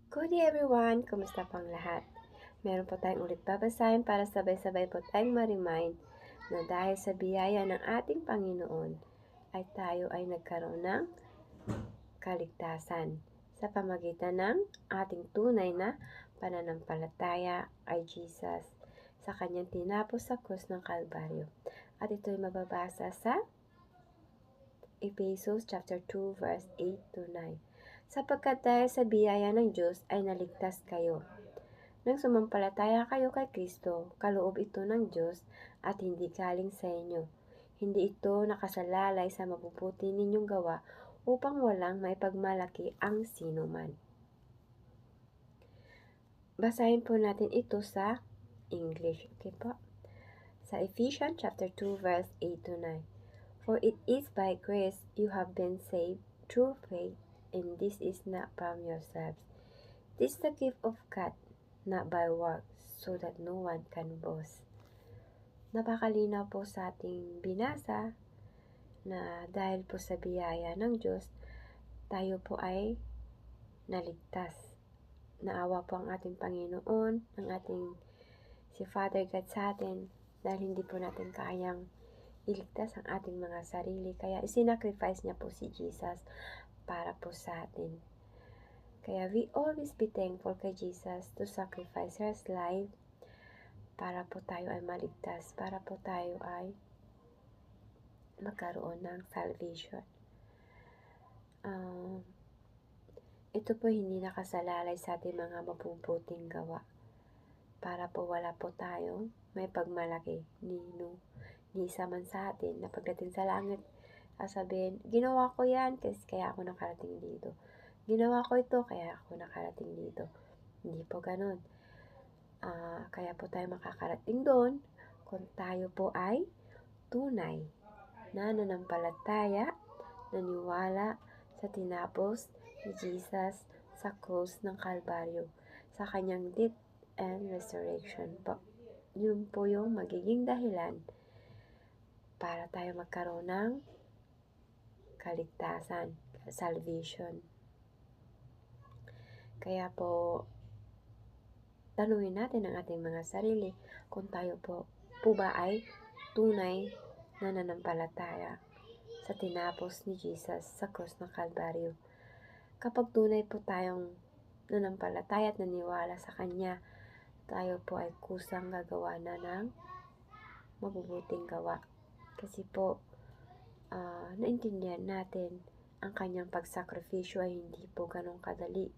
Good day everyone! Kumusta pang lahat? Meron po tayong ulit babasahin para sabay-sabay po tayong ma-remind na dahil sa biyaya ng ating Panginoon ay tayo ay nagkaroon ng kaligtasan sa pamagitan ng ating tunay na pananampalataya kay Jesus sa kanyang tinapos sa krus ng Kalbaryo. At ito ay mababasa sa Ephesians chapter 2 verse 8 to 9. Sapagkat dahil sa biyaya ng Diyos ay naligtas kayo. Nang sumampalataya kayo kay Kristo, kaloob ito ng Diyos at hindi galing sa inyo. Hindi ito nakasalalay sa mabubuti ninyong gawa upang walang maipagmalaki ang sinuman. Basahin po natin ito sa English. Okay po? Sa Ephesians chapter 2 verse 8 to 9. For it is by grace you have been saved through faith, and this is not from yourselves. This is the gift of God, not by works, so that no one can boast. Napakalinaw po sa ating binasa na dahil po sa biyaya ng Diyos, tayo po ay naligtas. Naawa po ang ating Panginoon, ang ating si Father God sa atin, dahil hindi po natin kayang iligtas ang ating mga sarili. Kaya isinacrifice niya po si Jesus para po sa atin. Kaya we always be thankful kay Jesus to sacrifice His life para po tayo ay maligtas, para po tayo ay magkaroon ng salvation. Ito po hindi nakasalalay sa ating mga mabubuting gawa para po wala po tayong may pagmalaki ni isa man sa atin na pagdating sa langit, sasabihin, ginawa ko yan kasi kaya ako nakarating dito. Ginawa ko ito kaya ako nakarating dito. Hindi po ganun. Kaya po tayo makakarating doon kung tayo po ay tunay na nanampalataya, naniwala sa tinapos ni Jesus sa krus ng Kalbaryo, sa kanyang death and resurrection po. Yun po yung magiging dahilan para tayo magkaroon ng kaligtasan, salvation. Kaya po, tanungin natin ang ating mga sarili kung tayo po ba ay tunay na nanampalataya sa tinapos ni Jesus sa krus ng Kalbaryo. Kapag tunay po tayong nanampalataya at naniwala sa Kanya, tayo po ay kusang gagawa na ng mabubuting gawa. Kasi po, naintindihan natin ang Kanyang pagsakripisyo ay hindi po ganun kadali.